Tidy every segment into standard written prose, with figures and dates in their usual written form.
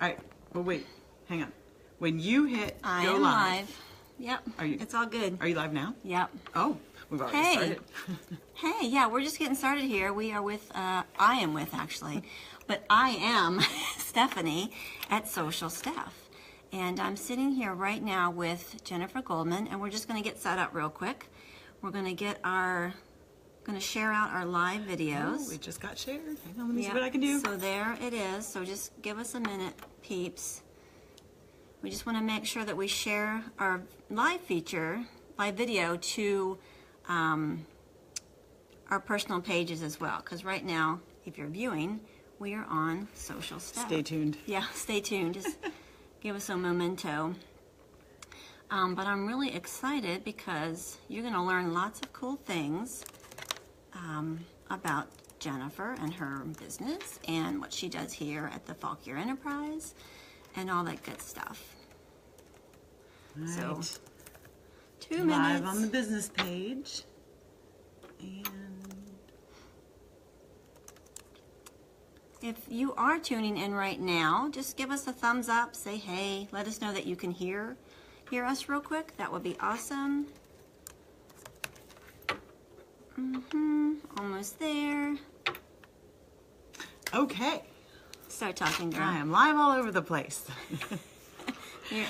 All right. Well, wait. Hang on. When you hit I go am live. live. Yep. Are you? It's all good. Are you live now? Yep. Oh, we've already Hey. started. Hey, yeah, we're just getting started here. We are with, I am with actually, but I am Stephanie at Social Staff. And I'm sitting here right now with Jennifer Goldman, and we're just going to get set up real quick. We're going to get going to share out our live videos. Oh, we just got shared. Hang on, let me see what I can do. So there it is. So just give us a minute, peeps. We just want to make sure that we share our live video to our personal pages as well. Because right now, if you're viewing, we are on Social Staff. Stay tuned. Yeah, stay tuned. Just give us a memento. But I'm really excited because you're going to learn lots of cool things about Jennifer and her business and what she does here at the Fauquier Enterprise and all that good stuff. Right. So, 2 Live minutes. on the business page. And If you are tuning in right now, just give us a thumbs up, say hey, let us know that you can hear us real quick. That would be awesome. Almost there. okay. Start talking, girl. I am live all over the place.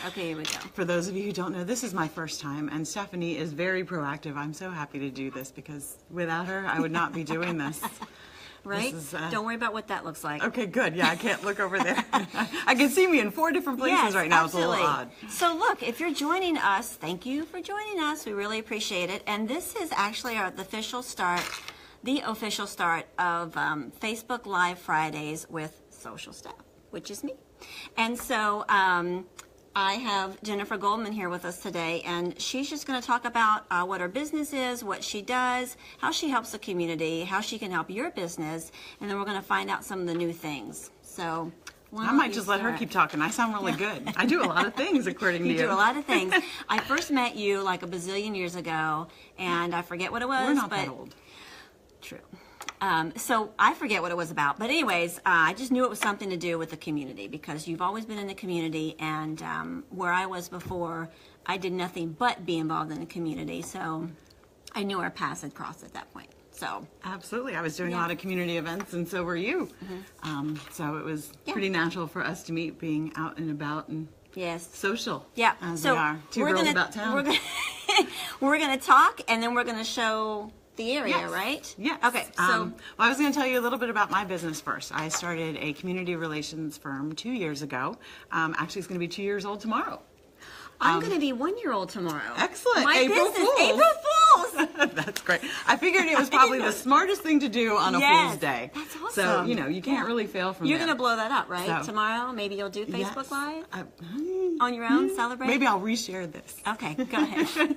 Okay, here we go. For those of you who don't know, this is my first time, and Stephanie is very proactive. I'm so happy to do this because without her, I would not be doing this. Right? This is, Don't worry about what that looks like. Okay, good. Yeah, I can't look over there. I can see me in 4 different places right now. Absolutely. It's a little odd. So look, if you're joining us, thank you for joining us. We really appreciate it. And this is actually the official start of Facebook Live Fridays with Social Staff, which is me. And so I have Jennifer Goldman here with us today, and she's just going to talk about what her business is, what she does, how she helps the community, how she can help your business, and then we're going to find out some of the new things. So I might just let her keep talking. I sound really good. I do a lot of things, according to you. You do a lot of things. I first met you like a bazillion years ago, and I forget what it was. We're not that old. True. So I forget what it was about. But anyways, I just knew it was something to do with the community because you've always been in the community, and where I was before, I did nothing but be involved in the community. So I knew our paths had crossed at that point. So absolutely. I was doing a lot of community events, and so were you. So it was pretty natural for us to meet, being out and about and social. Yeah. As so we are. Two girls about town. We're gonna talk, and then we're gonna show the area, right? Yes. Okay. So well, I was going to tell you a little bit about my business first. I started a community relations firm 2 years ago. Actually, it's going to be 2 years old tomorrow. I'm going to be 1 year old tomorrow. Excellent. My April business, Fools. April Fools. That's great. I figured it was probably the smartest thing to do on a Fool's Day. That's awesome. So, you can't really fail from You're there. going to blow that up, right? So, tomorrow, maybe you'll do Facebook Live on on your own, celebrate? Maybe I'll reshare this. Okay, go ahead.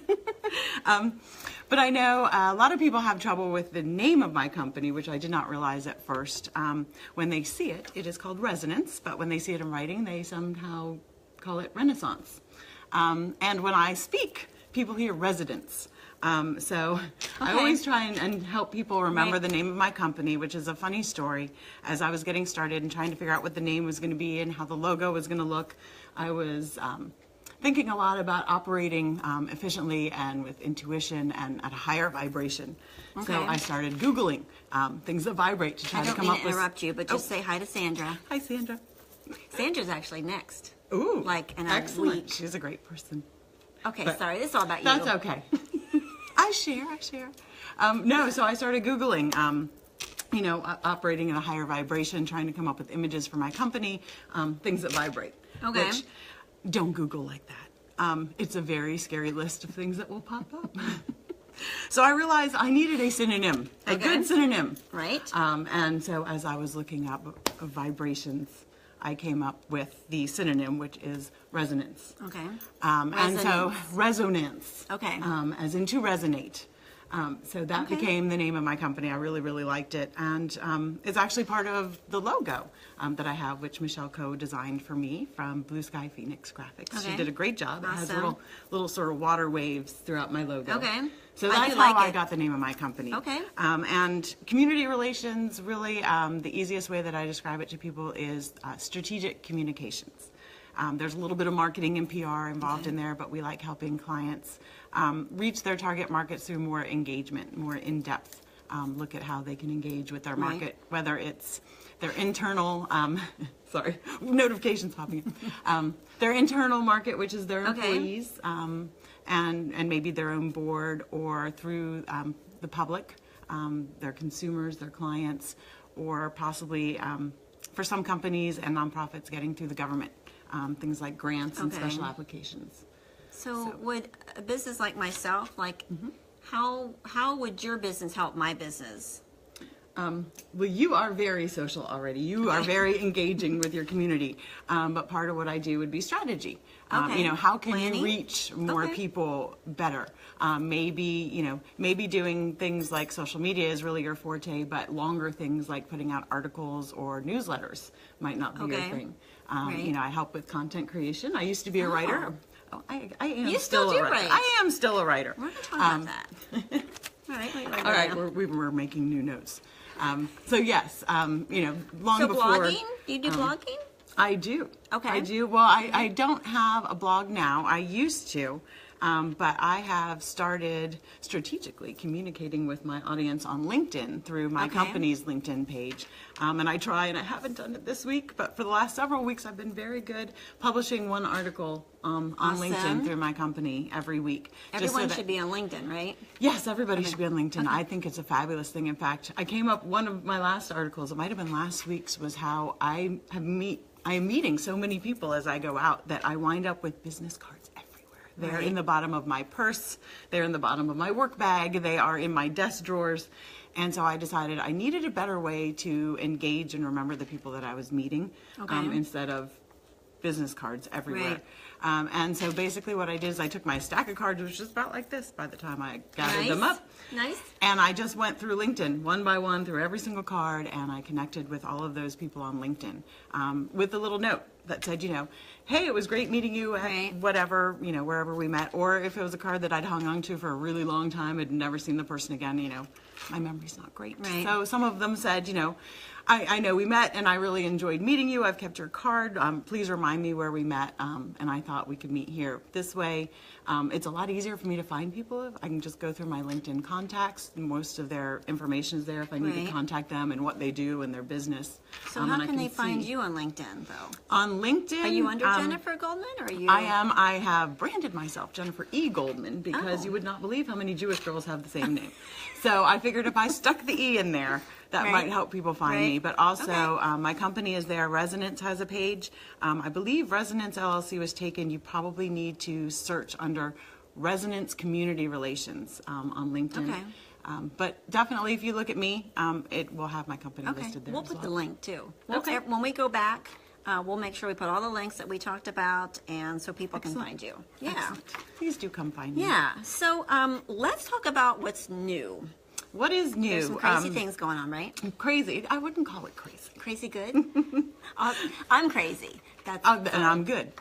But I know a lot of people have trouble with the name of my company, which I did not realize at first. When they see it, it is called Resonance, but when they see it in writing, they somehow call it Renaissance. And when I speak, people hear residence. So I always try and help people remember the name of my company, which is a funny story. As I was getting started and trying to figure out what the name was going to be and how the logo was going to look, I was thinking a lot about operating efficiently and with intuition and at a higher vibration. Okay. So I started Googling things that vibrate to try to come up with... I don't mean to interrupt you, but just say hi to Sandra. Hi, Sandra. Sandra's actually next. Ooh, like in a excellent. week. She's a great person. Okay, But sorry, this is all about you. That's okay. I share. No, so I started Googling, operating at a higher vibration, trying to come up with images for my company, things that vibrate. Okay. Which, don't Google like that. It's a very scary list of things that will pop up. So I realized I needed a synonym, a good synonym. Right. And so as I was looking up vibrations, I came up with the synonym, which is resonance. Okay. And so resonance. Okay. As in to resonate. So that became the name of my company. I really, really liked it. And it's actually part of the logo that I have, which Michelle Coe designed for me from Blue Sky Phoenix Graphics. Okay. She did a great job. Awesome. It has little sort of water waves throughout my logo. Okay. So I that's do how like I it. got the name of my company. Okay. And community relations, really, the easiest way that I describe it to people is strategic communications. There's a little bit of marketing and PR involved in there, but we like helping clients reach their target markets through more engagement, more in-depth look at how they can engage with their market, whether it's their internal, sorry, notifications popping in, their internal market, which is their employees, and maybe their own board, or through the public, their consumers, their clients, or possibly for some companies and nonprofits getting through the government, things like grants and special applications. So would a business like myself, like, how would your business help my business? Well, you are very social already. You are very engaging with your community. But part of what I do would be strategy. You know, how can you reach more people better? Maybe doing things like social media is really your forte, but longer things like putting out articles or newsletters might not be your thing. You know, I help with content creation. I used to be a writer. Oh, I am You still still a do writer. write. I am still a writer. We're going to talk about that. All right. All right, we're making new notes. So yes, you know, long So before. blogging? Do you do blogging? I do. Okay. I do. Well, I don't have a blog now. I used to. But I have started strategically communicating with my audience on LinkedIn through my company's LinkedIn page. And I try, and I haven't done it this week, but for the last several weeks I've been very good publishing one article on LinkedIn through my company every week. Everyone should be on LinkedIn, right? Yes, everybody should be on LinkedIn. I think it's a fabulous thing. In fact, I came up, one of my last articles, it might have been last week's, was how I am meeting so many people as I go out that I wind up with business cards everywhere. They're in the bottom of my purse. They're in the bottom of my work bag. They are in my desk drawers. And so I decided I needed a better way to engage and remember the people that I was meeting instead of business cards everywhere. And so basically what I did is I took my stack of cards, which was about like this by the time I gathered them up. Nice. And I just went through LinkedIn one by one through every single card, and I connected with all of those people on LinkedIn with a little note that said, you know, hey, it was great meeting you at whatever, you know, wherever we met. Or if it was a card that I'd hung on to for a really long time, I'd never seen the person again, you know, my memory's not great. So some of them said, you know, I know we met and I really enjoyed meeting you. I've kept your card. Please remind me where we met. And I thought we could meet here. This way, it's a lot easier for me to find people. I can just go through my LinkedIn contacts. Most of their information is there if I need to contact them and what they do and their business. So how can they find you on LinkedIn, though? On LinkedIn. Are you under Jennifer Goldman, or are you? I am. I have branded myself Jennifer E. Goldman because you would not believe how many Jewish girls have the same name. So I figured if I stuck the E in there, that might help people find me. But also, my company is there. Resonance has a page. I believe Resonance LLC was taken. You probably need to search under Resonance Community Relations on LinkedIn. But definitely, if you look at me, it will have my company listed there. We'll put the link too. Okay. When we go back, we'll make sure we put all the links that we talked about, and so people can find you. Yeah. Excellent. Please do come find me. Yeah. So let's talk about what's new. What is new? There's some crazy things going on, right? Crazy. I wouldn't call it crazy. Crazy good? I'm crazy. That's and I'm good.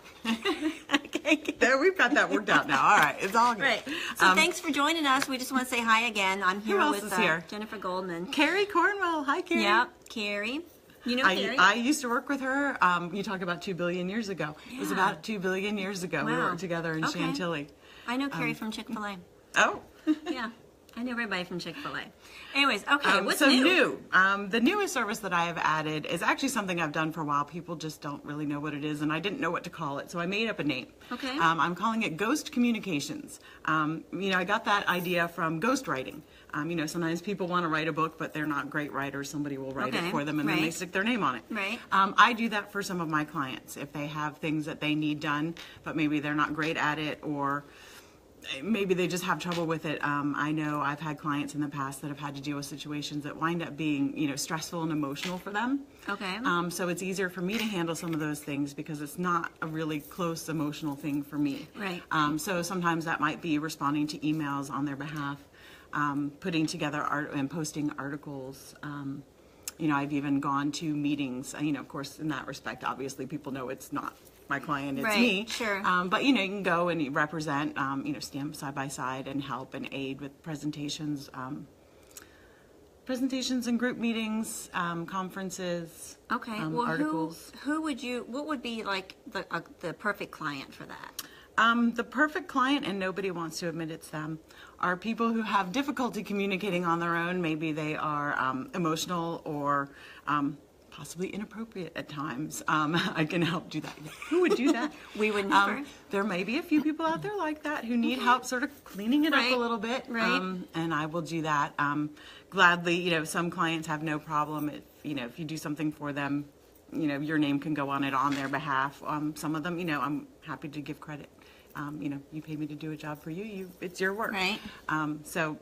There, we've got that worked out now. All right, it's all good. Right. So thanks for joining us. We just want to say hi again. I'm here else with is here? Jennifer Goldman. Carrie Cornwell. Hi, Carrie. Yeah, Carrie. You know Carrie? I used to work with her. You talk about 2 billion years ago. It was about 2 billion years ago. We worked together in Chantilly. I know Carrie from Chick-fil-A. Oh. Yeah. I know everybody from Chick-fil-A. Anyways, okay, what's so new? The newest service that I have added is actually something I've done for a while. People just don't really know what it is, and I didn't know what to call it, so I made up a name. Okay. I'm calling it Ghost Communications. You know, I got that idea from ghostwriting. You know, sometimes people want to write a book, but they're not great writers. Somebody will write it for them, and then they stick their name on it. Right. I do that for some of my clients. If they have things that they need done, but maybe they're not great at it, or maybe they just have trouble with it. I know I've had clients in the past that have had to deal with situations that wind up being, you know, stressful and emotional for them. Okay. So it's easier for me to handle some of those things because it's not a really close emotional thing for me. Right. So sometimes that might be responding to emails on their behalf. putting together art and posting articles. I've even gone to meetings, of course, in that respect, obviously people know it's not my client, it's Right, me. sure. But, you can go and you represent, stand side by side and help and aid with presentations and group meetings, conferences, Okay. Well, articles. what would be like the perfect client for that? The perfect client, and nobody wants to admit it's them, are people who have difficulty communicating on their own. Maybe they are emotional or possibly inappropriate at times. I can help do that. Who would do that? We would never. There may be a few people out there like that who need help sort of cleaning it up Right. a little bit. Right. And I will do that gladly. Some clients have no problem if you do something for them, your name can go on it on their behalf. Some of them, I'm happy to give credit. You pay me to do a job for you, it's your work. Right. So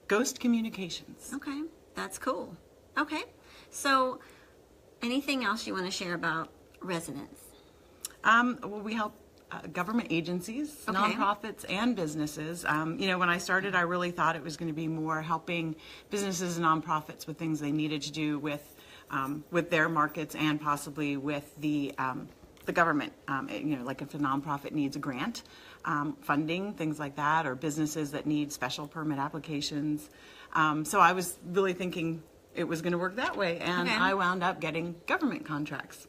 ghost communications. Okay, that's cool. Okay, so anything else you want to share about Resonance? Well, we help government agencies, Okay. nonprofits, and businesses. When I started, I really thought it was going to be more helping businesses and nonprofits with things they needed to do with their markets and possibly with the government. Like if a nonprofit needs a grant, funding, things like that, or businesses that need special permit applications. So I was really thinking it was going to work that way, and Okay. I wound up getting government contracts.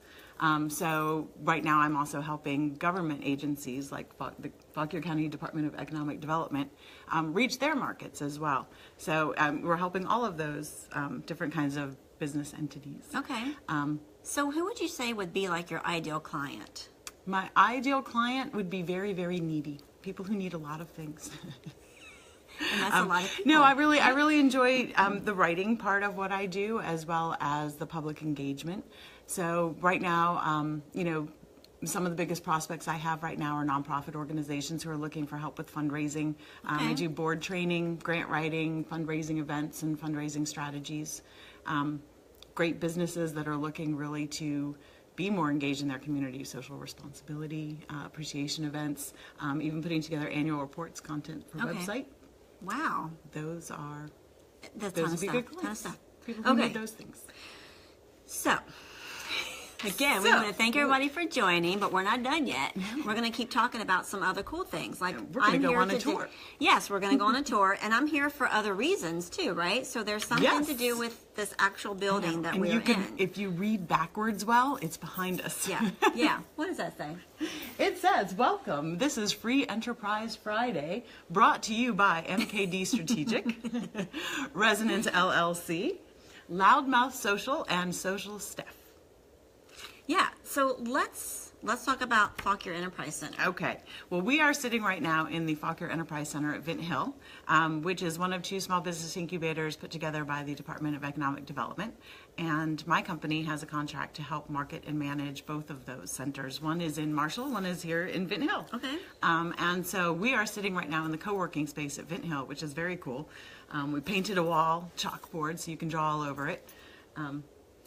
So right now I'm also helping government agencies like the Fauquier County Department of Economic Development reach their markets as well. So we're helping all of those different kinds of business entities. Okay. So who would you say would be like your ideal client? My ideal client would be very, very needy. People who need a lot of things. And that's a lot of people. No, I really enjoy the writing part of what I do, as well as the public engagement. So right now, some of the biggest prospects I have right now are nonprofit organizations who are looking for help with fundraising. I Okay. do board training, grant writing, fundraising events, and fundraising strategies. Great businesses that are looking really to be more engaged in their community, social responsibility, appreciation events, even putting together annual reports, content for Okay. website. Wow. Those are That's those ton would of be stuff. good Ton of clients. stuff. People who Okay. need those things. So, again, we So- want to thank everybody for joining, but we're not done yet. We're going to keep talking about some other cool things. Like We're gonna I'm go here on a today- tour. Yes, we're going to go on a tour, and I'm here for other reasons too, right? So there's something Yes. to do with this actual building that And we're you can, in. if you read backwards well, it's behind us. Yeah, yeah. What does that say? It says, welcome, this is Free Enterprise Friday, brought to you by MKD Strategic, Resonance LLC, Loudmouth Social, and Social Steph. Yeah. So let's talk about Fauquier Enterprise Center. Okay. Well, we are sitting right now in the Fauquier Enterprise Center at Vint Hill, which is one of 2 small business incubators put together by the Department of Economic Development. And my company has a contract to help market and manage both of those centers. One is in Marshall, one is here in Vint Hill. Okay. And so we are sitting right now in the co-working space at Vint Hill, which is very cool. We painted a wall, chalkboard, so you can draw all over it.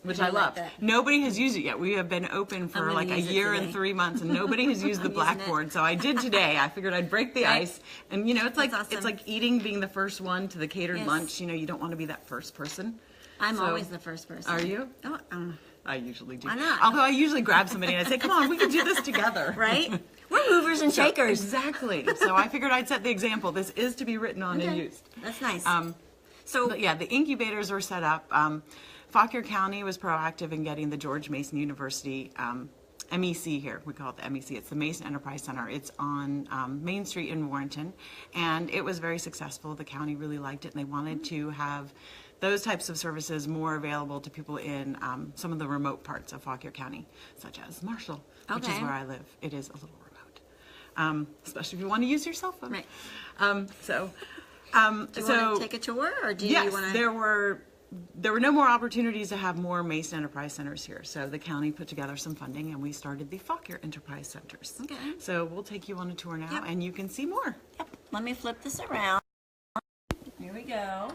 Which I like love. that. Nobody has used it yet. We have been open for gonna like a use it year today. and 3 months, and nobody has used the I'm using it. blackboard. So I did today. I figured I'd break the Right. ice, and it's like That's awesome. it's like eating, being the first one to the catered Yes. lunch. You don't want to be that first person. I'm So- always the first person. Are you? Oh, I usually do. Why not? Although I usually grab somebody and I say, "Come on, we can do this together." right? We're movers and So- shakers. Exactly. So I figured I'd set the example. This is to be written on and Okay. used. That's nice. So, but yeah, the incubators were set up. Fauquier County was proactive in getting the George Mason University MEC here. We call it the MEC. It's the Mason Enterprise Center. It's on Main Street in Warrenton, and it was very successful. The county really liked it, and they wanted to have those types of services more available to people in some of the remote parts of Fauquier County, such as Marshall, which is Okay. where I live. It is a little remote, especially if you want to use your cell phone. Right. So. do you want to take a tour, or do Yes, you want to? there were no more opportunities to have more Mason Enterprise Centers here. So the county put together some funding, and we started the Fauquier Enterprise Centers. Okay. So we'll take you on a tour now, Yep. and you can see more. Yep. Let me flip this around. Here we go.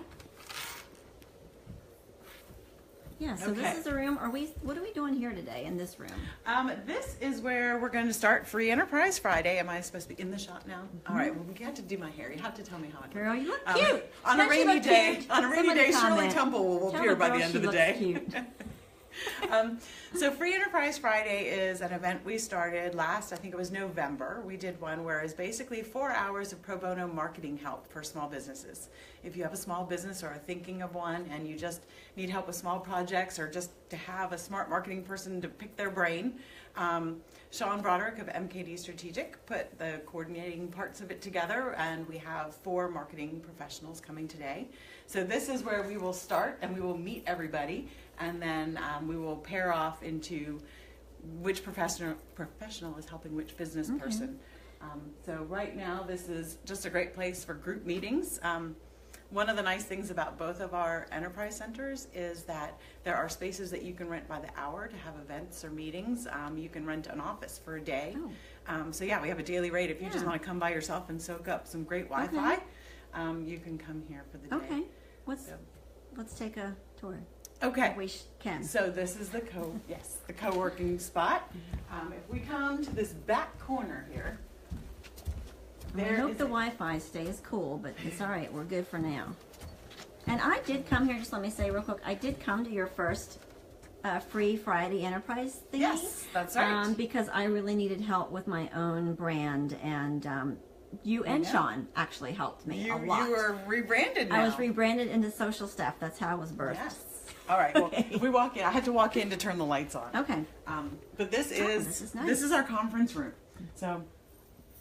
Yeah, so Okay. this is the room. What are we doing here today in this room? This is where we're going to start Free Enterprise Friday. Am I supposed to be in the shot now? All right. Well, we have to do my hair. You have to tell me how it Girl, you look looks. cute. On a Don't you rainy look day, cute? on a rainy Somebody day, Shirley comment. Temple will Tell appear the by girl the end she of the looks day. cute. So Free Enterprise Friday is an event we started last, I think it was November. We did one where it's basically 4 hours of pro bono marketing help for small businesses. If you have a small business or are thinking of one and you just need help with small projects or just to have a smart marketing person to pick their brain, Sean Broderick of MKD Strategic put the coordinating parts of it together, and we have 4 marketing professionals coming today. So this is where we will start, and we will meet everybody, and then we will pair off into which professional is helping which business person. So right now, this is just a great place for group meetings. One of the nice things about both of our enterprise centers is that there are spaces that you can rent by the hour to have events or meetings. You can rent an office for a day. So yeah, we have a daily rate. If you just want to come by yourself and soak up some great Wi-Fi, you can come here for the day. Okay. Let's take a tour. Okay. We can. So this is the co-working spot. If we come to this back corner here, I hope the Wi-Fi stays cool, but it's all right. We're good for now. And I did come here, just let me say real quick, I did come to your first Free Friday Enterprise thingy. Yes, that's right. Because I really needed help with my own brand, and you and Sean actually helped me a lot. You were rebranded now. I was rebranded into Social Staff. That's how I was birthed. Yes. All right. Well, if we walk in, I had to walk in to turn the lights on. Okay. But this is nice. This is our conference room. So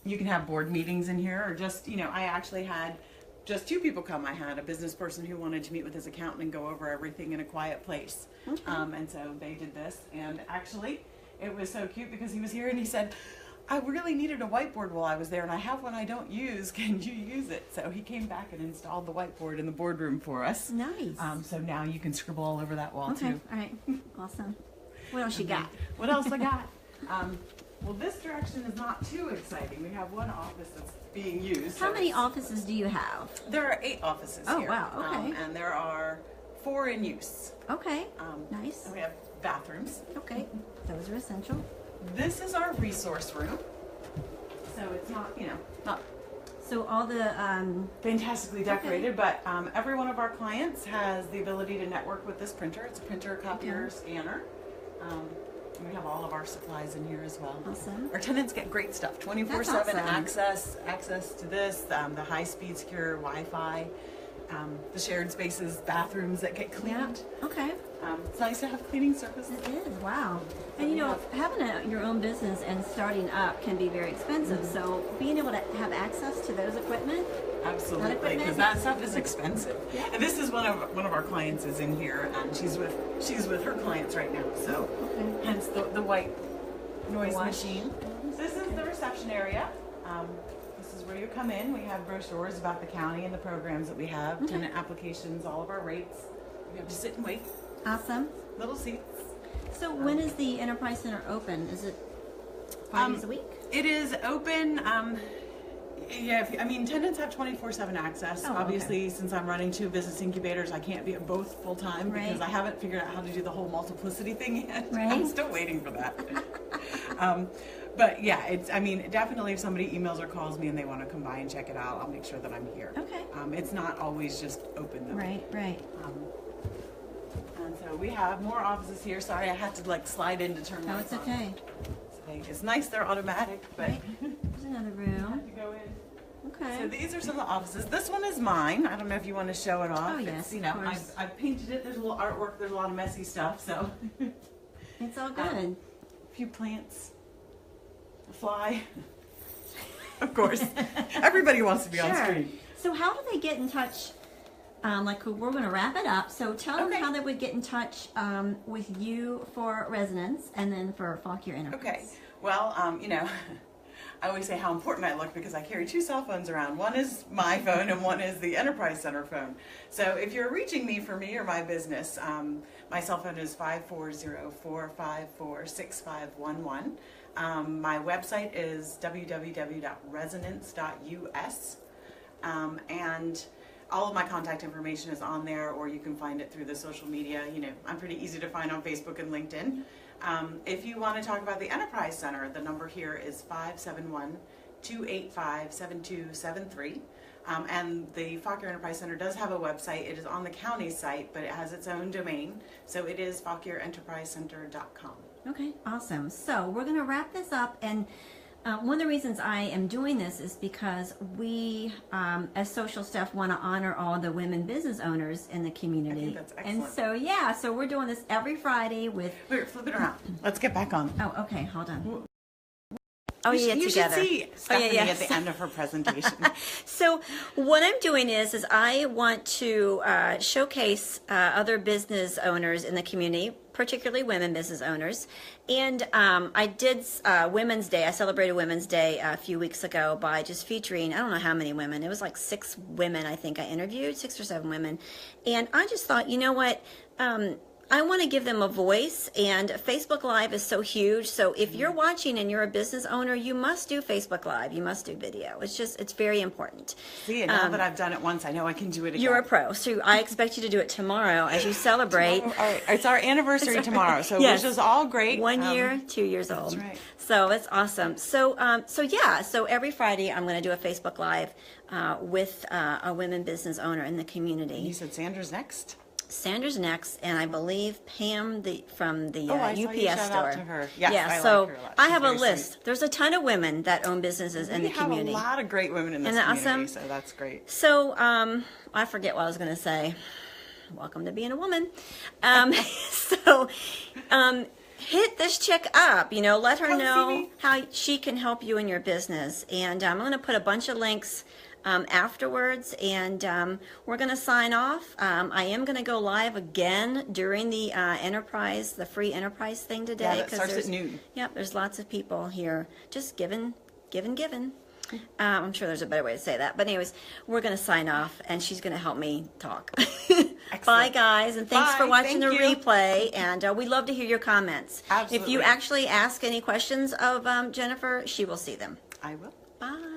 you can have board meetings in here, or just, I actually had just 2 people come. I had a business person who wanted to meet with his accountant and go over everything in a quiet place. Okay. And so they did this. And actually, it was so cute because he was here and he said, I really needed a whiteboard while I was there, and I have one I don't use. Can you use it? So he came back and installed the whiteboard in the boardroom for us. Nice. So now you can scribble all over that wall, Okay. too. All right. Awesome. What else you got? What else I got? Well, this direction is not too exciting. We have one office that's being used. How many offices do you have? There are 8 offices Oh, here. wow. Okay. And there are 4 in use. Okay. Nice. And we have bathrooms. Okay. Those are essential. This is our resource room. So it's not, not So all the fantastically decorated, but every one of our clients has the ability to network with this printer. It's a printer, copier, scanner. We have all of our supplies in here as well. Awesome. Our tenants get great stuff, 24/7 awesome. access to this, the high-speed secure Wi-Fi, the shared spaces, bathrooms that get cleaned. Yeah. Okay. It's nice to have cleaning services. It is. Wow. And having your own business and starting up can be very expensive. So being able to have access to those equipment. Absolutely, because that stuff is expensive. Yeah. And this is one of our clients is in here, and she's with her clients right now. So hence the white noise machine. This is the reception area. This is where you come in. We have brochures about the county and the programs that we have, tenant applications, all of our rates. You have to sit and wait. Awesome. Little seats. So when is the Enterprise Center open? Is it 5 days a week? It is open. Tenants have 24/7 access. Oh, Obviously, since I'm running 2 business incubators, I can't be at both full time because I haven't figured out how to do the whole multiplicity thing yet. Right. I'm still waiting for that. But yeah, definitely if somebody emails or calls me and they want to come by and check it out, I'll make sure that I'm here. Okay. It's not always just open though. Right. And so we have more offices here. Sorry, I had to slide in to turn No, lights it's on. okay. It's nice they're automatic, but Right. There's another you room. have to go in. Okay. So these are some of the offices. This one is mine. I don't know if you want to show it off. Oh, yes, It's, of course. I've painted it. There's a little artwork. There's a lot of messy stuff. So It's all good. a few plants, a fly. Of course, everybody wants to be on screen. So how do they get in touch? We're going to wrap it up. So tell them how they would get in touch with you for residents and then for Fauquier Enterprise. Okay. Well, I always say how important I look because I carry 2 cell phones around. One is my phone and one is the Enterprise Center phone. So if you're reaching me for me or my business, my cell phone is 540-454-6511. My website is www.resonance.us. And all of my contact information is on there, or you can find it through the social media. You know, I'm pretty easy to find on Facebook and LinkedIn. If you want to talk about the Enterprise Center, the number here is 571-285-7273. And the Fauquier Enterprise Center does have a website. It is on the county's site, but it has its own domain. So it is FaulquierEnterpriseCenter.com. Okay, awesome. So we're going to wrap this up, and one of the reasons I am doing this is because we, as social staff, want to honor all the women business owners in the community. I think that's excellent. And so, yeah, so we're doing this every Friday with... Wait, flip it around. Let's get back on. Oh, okay, hold on. Oh, you together. Should see Stephanie at the end of her presentation. So what I'm doing is I want to showcase other business owners in the community, particularly women business owners. And I did Women's Day. I celebrated Women's Day a few weeks ago by just featuring, I don't know how many women. It was like 6 women, I think I interviewed, 6 or 7 women. And I just thought, you know what? I want to give them a voice, and Facebook Live is so huge. So if you're watching and you're a business owner, you must do Facebook Live. You must do video. It's very important. See, now that I've done it once, I know I can do it again. You're a pro. So I expect you to do it tomorrow as you celebrate. It's our anniversary tomorrow, so yes. which is all great. 1 year, 2 years old. That's right. So it's awesome. So every Friday I'm going to do a Facebook Live with a women business owner in the community. You said Sandra's next? Sandra's next, and I believe Pam from the I saw UPS you shout store. out to her. Yes, I so like her a lot. I She's have a very list. sweet. There's a ton of women that own businesses in the community. We have a lot of great women in this Isn't that community, awesome? so that's great. So I forget what I was going to say. Welcome to being a woman. Hit this chick up, let her know how she can help you in your business. And I'm going to put a bunch of links afterwards, and we're going to sign off. I am going to go live again during the the free enterprise thing today. Yeah, that starts at noon. Yep, there's lots of people here just giving. I'm sure there's a better way to say that. But anyways, we're going to sign off, and she's going to help me talk. Bye, guys, and thanks for watching the replay. And we love to hear your comments. Absolutely. If you actually ask any questions of Jennifer, she will see them. I will. Bye.